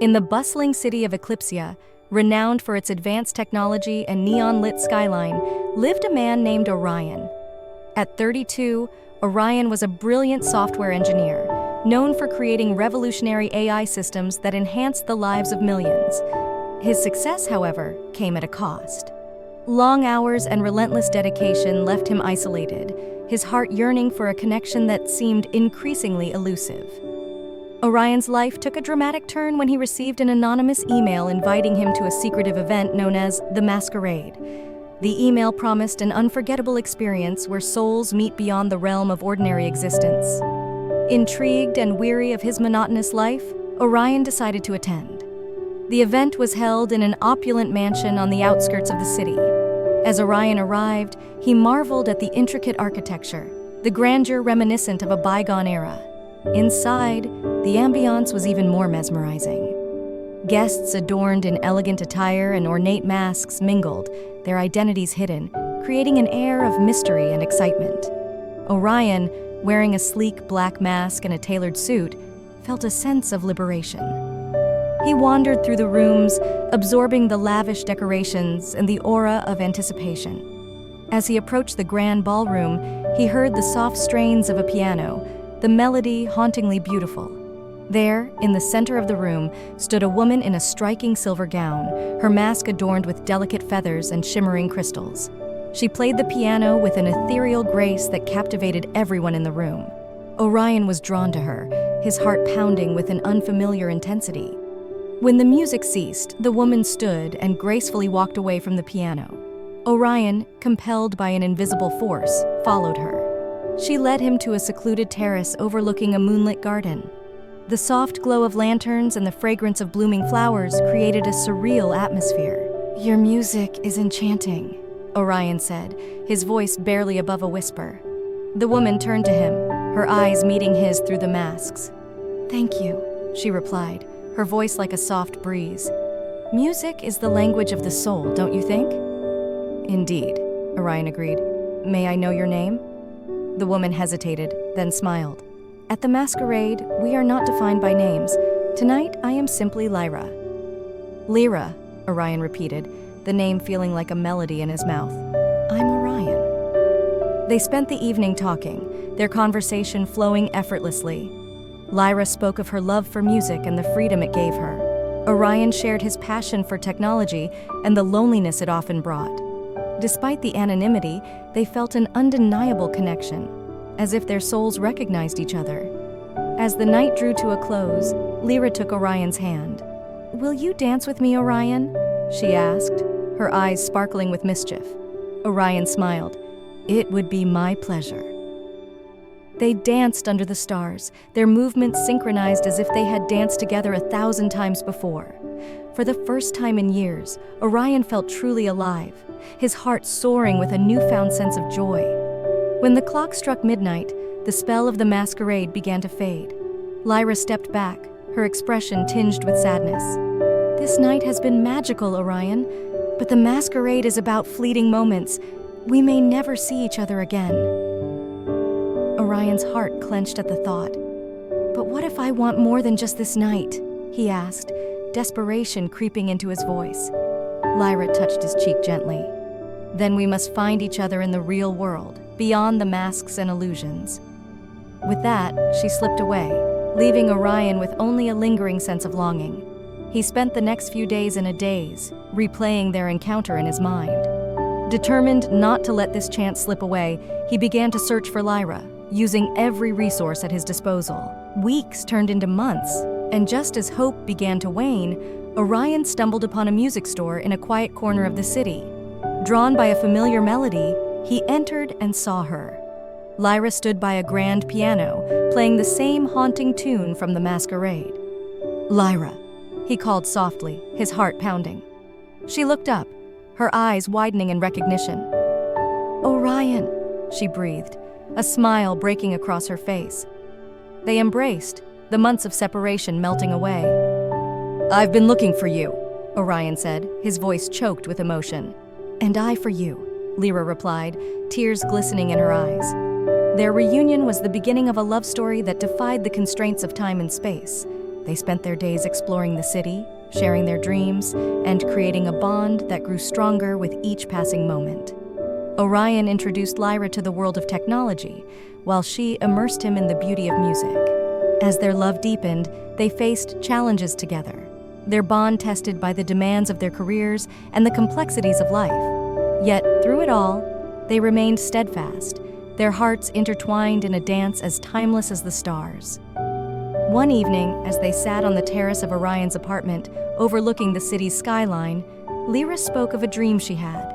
In the bustling city of Eclipsia, renowned for its advanced technology and neon-lit skyline, lived a man named Orion. At 32, Orion was a brilliant software engineer, known for creating revolutionary AI systems that enhanced the lives of millions. His success, however, came at a cost. Long hours and relentless dedication left him isolated, his heart yearning for a connection that seemed increasingly elusive. Orion's life took a dramatic turn when he received an anonymous email inviting him to a secretive event known as the Masquerade. The email promised an unforgettable experience where souls meet beyond the realm of ordinary existence. Intrigued and weary of his monotonous life, Orion decided to attend. The event was held in an opulent mansion on the outskirts of the city. As Orion arrived, he marveled at the intricate architecture, the grandeur reminiscent of a bygone era. Inside, the ambiance was even more mesmerizing. Guests adorned in elegant attire and ornate masks mingled, their identities hidden, creating an air of mystery and excitement. Orion, wearing a sleek black mask and a tailored suit, felt a sense of liberation. He wandered through the rooms, absorbing the lavish decorations and the aura of anticipation. As he approached the grand ballroom, he heard the soft strains of a piano, the melody hauntingly beautiful. There, in the center of the room, stood a woman in a striking silver gown, her mask adorned with delicate feathers and shimmering crystals. She played the piano with an ethereal grace that captivated everyone in the room. Orion was drawn to her, his heart pounding with an unfamiliar intensity. When the music ceased, the woman stood and gracefully walked away from the piano. Orion, compelled by an invisible force, followed her. She led him to a secluded terrace overlooking a moonlit garden. The soft glow of lanterns and the fragrance of blooming flowers created a surreal atmosphere. "Your music is enchanting," Orion said, his voice barely above a whisper. The woman turned to him, her eyes meeting his through the masks. "Thank you," she replied, her voice like a soft breeze. "Music is the language of the soul, don't you think?" "Indeed," Orion agreed. "May I know your name?" The woman hesitated, then smiled. "At the Masquerade, we are not defined by names. Tonight, I am simply Lyra." "Lyra," Orion repeated, the name feeling like a melody in his mouth. "I'm Orion." They spent the evening talking, their conversation flowing effortlessly. Lyra spoke of her love for music and the freedom it gave her. Orion shared his passion for technology and the loneliness it often brought. Despite the anonymity, they felt an undeniable connection, as if their souls recognized each other. As the night drew to a close, Lyra took Orion's hand. "Will you dance with me, Orion?" she asked, her eyes sparkling with mischief. Orion smiled. "It would be my pleasure." They danced under the stars, their movements synchronized as if they had danced together 1,000 times before. For the first time in years, Orion felt truly alive, his heart soaring with a newfound sense of joy. When the clock struck midnight, the spell of the masquerade began to fade. Lyra stepped back, her expression tinged with sadness. "This night has been magical, Orion, but the masquerade is about fleeting moments. We may never see each other again." Orion's heart clenched at the thought. "But what if I want more than just this night?" he asked, desperation creeping into his voice. Lyra touched his cheek gently. "Then we must find each other in the real world, beyond the masks and illusions." With that, she slipped away, leaving Orion with only a lingering sense of longing. He spent the next few days in a daze, replaying their encounter in his mind. Determined not to let this chance slip away, he began to search for Lyra, using every resource at his disposal. Weeks turned into months, and just as hope began to wane, Orion stumbled upon a music store in a quiet corner of the city. Drawn by a familiar melody, he entered and saw her. Lyra stood by a grand piano, playing the same haunting tune from the masquerade. "Lyra," he called softly, his heart pounding. She looked up, her eyes widening in recognition. "Orion," she breathed, a smile breaking across her face. They embraced, the months of separation melting away. "I've been looking for you," Orion said, his voice choked with emotion. "And I for you," Lyra replied, tears glistening in her eyes. Their reunion was the beginning of a love story that defied the constraints of time and space. They spent their days exploring the city, sharing their dreams, and creating a bond that grew stronger with each passing moment. Orion introduced Lyra to the world of technology, while she immersed him in the beauty of music. As their love deepened, they faced challenges together, their bond tested by the demands of their careers and the complexities of life. Yet, through it all, they remained steadfast, their hearts intertwined in a dance as timeless as the stars. One evening, as they sat on the terrace of Orion's apartment, overlooking the city's skyline, Lyra spoke of a dream she had.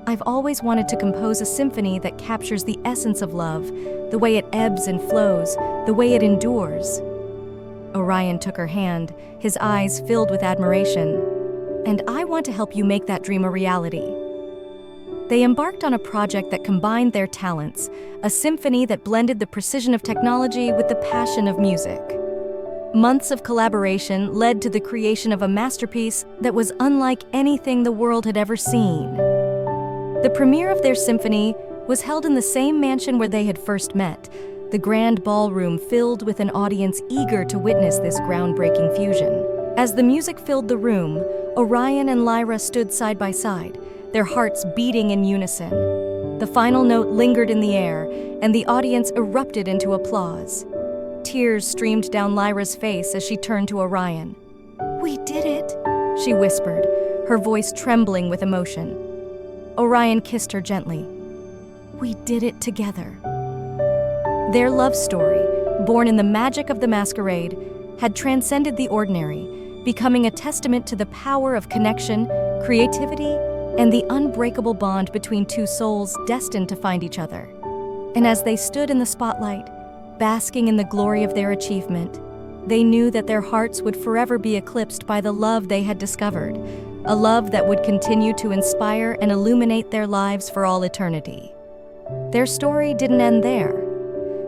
"I've always wanted to compose a symphony that captures the essence of love, the way it ebbs and flows, the way it endures." Orion took her hand, his eyes filled with admiration. "And I want to help you make that dream a reality." They embarked on a project that combined their talents, a symphony that blended the precision of technology with the passion of music. Months of collaboration led to the creation of a masterpiece that was unlike anything the world had ever seen. The premiere of their symphony was held in the same mansion where they had first met, the grand ballroom filled with an audience eager to witness this groundbreaking fusion. As the music filled the room, Orion and Lyra stood side by side, their hearts beating in unison. The final note lingered in the air, and the audience erupted into applause. Tears streamed down Lyra's face as she turned to Orion. "We did it," she whispered, her voice trembling with emotion. Orion kissed her gently. "We did it together." Their love story, born in the magic of the masquerade, had transcended the ordinary, becoming a testament to the power of connection, creativity, and the unbreakable bond between two souls destined to find each other. And as they stood in the spotlight, basking in the glory of their achievement, they knew that their hearts would forever be eclipsed by the love they had discovered, a love that would continue to inspire and illuminate their lives for all eternity. Their story didn't end there.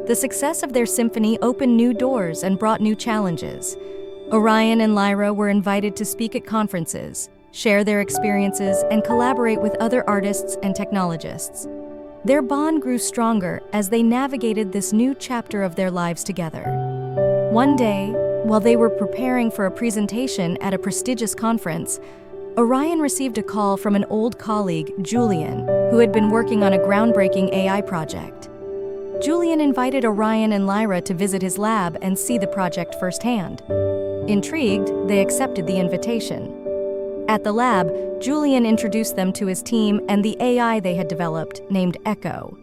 The success of their symphony opened new doors and brought new challenges. Orion and Lyra were invited to speak at conferences, share their experiences, and collaborate with other artists and technologists. Their bond grew stronger as they navigated this new chapter of their lives together. One day, while they were preparing for a presentation at a prestigious conference, Orion received a call from an old colleague, Julian, who had been working on a groundbreaking AI project. Julian invited Orion and Lyra to visit his lab and see the project firsthand. Intrigued, they accepted the invitation. At the lab, Julian introduced them to his team and the AI they had developed, named Echo.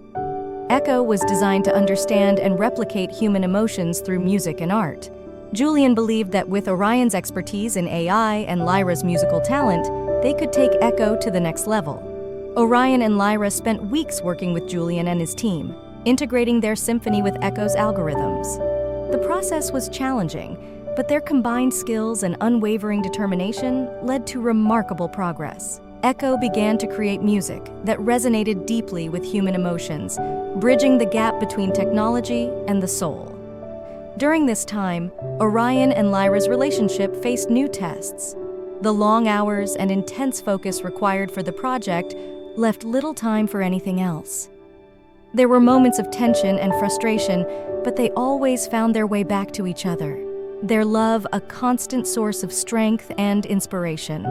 Echo was designed to understand and replicate human emotions through music and art. Julian believed that with Orion's expertise in AI and Lyra's musical talent, they could take Echo to the next level. Orion and Lyra spent weeks working with Julian and his team, integrating their symphony with Echo's algorithms. The process was challenging, but their combined skills and unwavering determination led to remarkable progress. Echo began to create music that resonated deeply with human emotions, bridging the gap between technology and the soul. During this time, Orion and Lyra's relationship faced new tests. The long hours and intense focus required for the project left little time for anything else. There were moments of tension and frustration, but they always found their way back to each other, their love a constant source of strength and inspiration.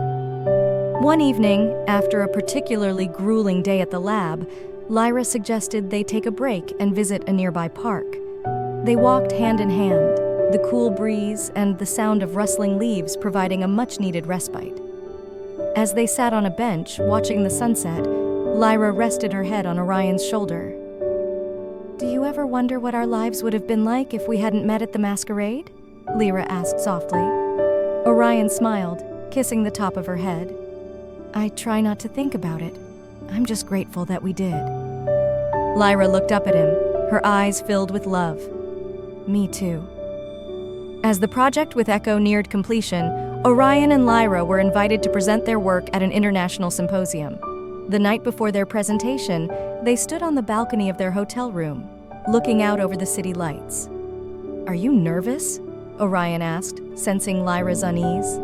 One evening, after a particularly grueling day at the lab, Lyra suggested they take a break and visit a nearby park. They walked hand in hand, the cool breeze and the sound of rustling leaves providing a much-needed respite. As they sat on a bench, watching the sunset, Lyra rested her head on Orion's shoulder. "Do you ever wonder what our lives would have been like if we hadn't met at the masquerade?" Lyra asked softly. Orion smiled, kissing the top of her head. "I try not to think about it. I'm just grateful that we did." Lyra looked up at him, her eyes filled with love. "Me too." As the project with Echo neared completion, Orion and Lyra were invited to present their work at an international symposium. The night before their presentation, they stood on the balcony of their hotel room, looking out over the city lights. "Are you nervous?" Orion asked, sensing Lyra's unease.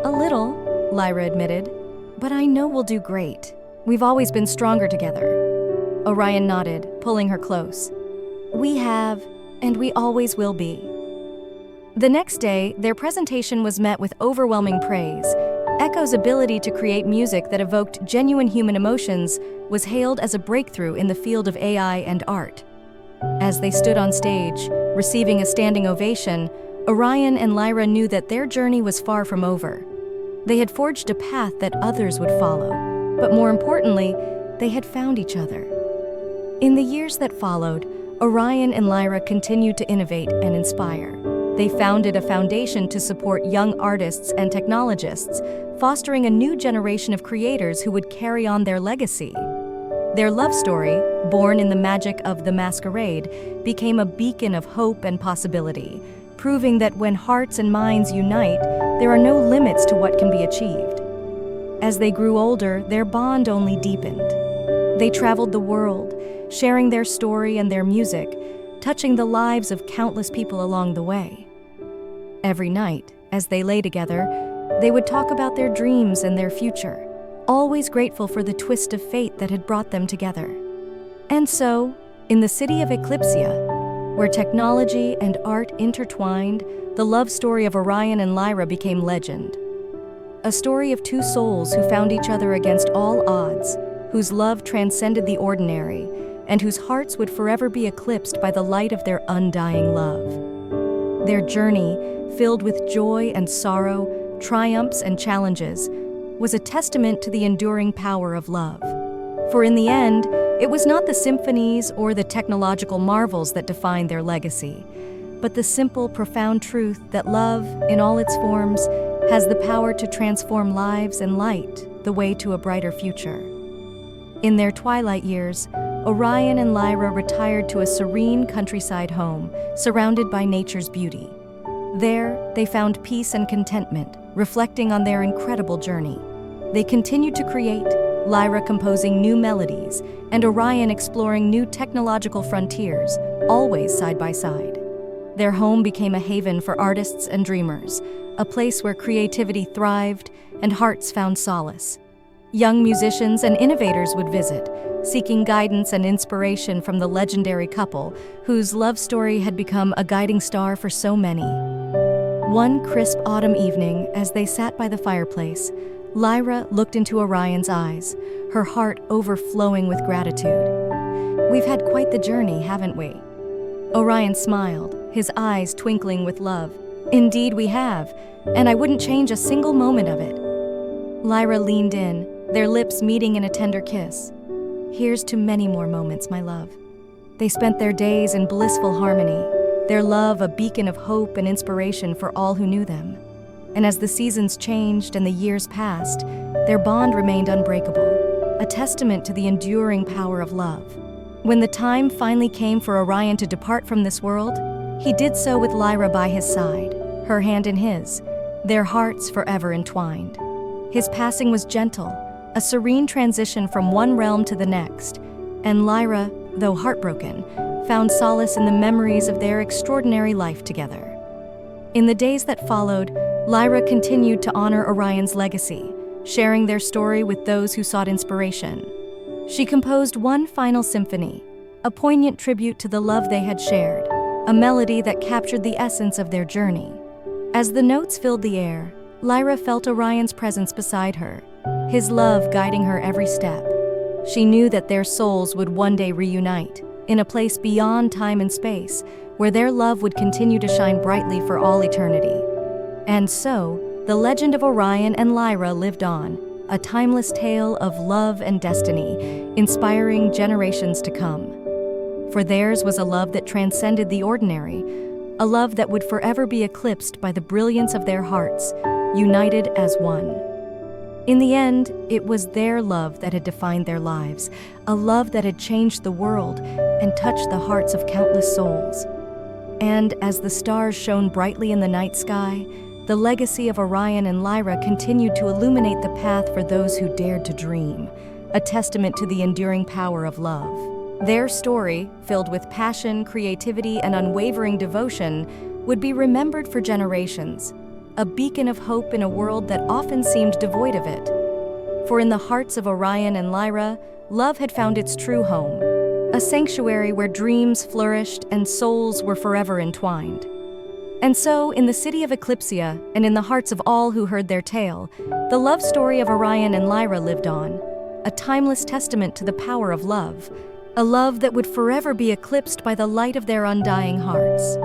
"A little," Lyra admitted, "but I know we'll do great. We've always been stronger together." Orion nodded, pulling her close. "We have, and we always will be." The next day, their presentation was met with overwhelming praise. Echo's ability to create music that evoked genuine human emotions was hailed as a breakthrough in the field of AI and art. As they stood on stage, receiving a standing ovation, Orion and Lyra knew that their journey was far from over. They had forged a path that others would follow, but more importantly, they had found each other. In the years that followed, Orion and Lyra continued to innovate and inspire. They founded a foundation to support young artists and technologists, fostering a new generation of creators who would carry on their legacy. Their love story, born in the magic of the masquerade, became a beacon of hope and possibility, proving that when hearts and minds unite, there are no limits to what can be achieved. As they grew older, their bond only deepened. They traveled the world, sharing their story and their music, touching the lives of countless people along the way. Every night, as they lay together, they would talk about their dreams and their future, always grateful for the twist of fate that had brought them together. And so, in the city of Eclipsia, where technology and art intertwined, the love story of Orion and Lyra became legend. A story of two souls who found each other against all odds, whose love transcended the ordinary, and whose hearts would forever be eclipsed by the light of their undying love. Their journey, filled with joy and sorrow, triumphs and challenges, was a testament to the enduring power of love. For in the end, it was not the symphonies or the technological marvels that defined their legacy, but the simple, profound truth that love, in all its forms, has the power to transform lives and light the way to a brighter future. In their twilight years, Orion and Lyra retired to a serene countryside home, surrounded by nature's beauty. There, they found peace and contentment, reflecting on their incredible journey. They continued to create, Lyra composing new melodies, and Orion exploring new technological frontiers, always side by side. Their home became a haven for artists and dreamers, a place where creativity thrived and hearts found solace. Young musicians and innovators would visit, seeking guidance and inspiration from the legendary couple, whose love story had become a guiding star for so many. One crisp autumn evening, as they sat by the fireplace, Lyra looked into Orion's eyes, her heart overflowing with gratitude. "We've had quite the journey, haven't we?" Orion smiled, his eyes twinkling with love. "Indeed we have, and I wouldn't change a single moment of it." Lyra leaned in, their lips meeting in a tender kiss. "Here's to many more moments, my love." They spent their days in blissful harmony, their love a beacon of hope and inspiration for all who knew them. And as the seasons changed and the years passed, their bond remained unbreakable, a testament to the enduring power of love. When the time finally came for Orion to depart from this world, he did so with Lyra by his side, her hand in his, their hearts forever entwined. His passing was gentle, a serene transition from one realm to the next, and Lyra, though heartbroken, found solace in the memories of their extraordinary life together. In the days that followed, Lyra continued to honor Orion's legacy, sharing their story with those who sought inspiration. She composed one final symphony, a poignant tribute to the love they had shared, a melody that captured the essence of their journey. As the notes filled the air, Lyra felt Orion's presence beside her, his love guiding her every step. She knew that their souls would one day reunite, in a place beyond time and space, where their love would continue to shine brightly for all eternity. And so, the legend of Orion and Lyra lived on, a timeless tale of love and destiny, inspiring generations to come. For theirs was a love that transcended the ordinary, a love that would forever be eclipsed by the brilliance of their hearts, united as one. In the end, it was their love that had defined their lives, a love that had changed the world and touched the hearts of countless souls. And as the stars shone brightly in the night sky, the legacy of Orion and Lyra continued to illuminate the path for those who dared to dream, a testament to the enduring power of love. Their story, filled with passion, creativity, and unwavering devotion, would be remembered for generations, a beacon of hope in a world that often seemed devoid of it. For in the hearts of Orion and Lyra, love had found its true home, a sanctuary where dreams flourished and souls were forever entwined. And so, in the city of Eclipsia, and in the hearts of all who heard their tale, the love story of Orion and Lyra lived on, a timeless testament to the power of love, a love that would forever be eclipsed by the light of their undying hearts.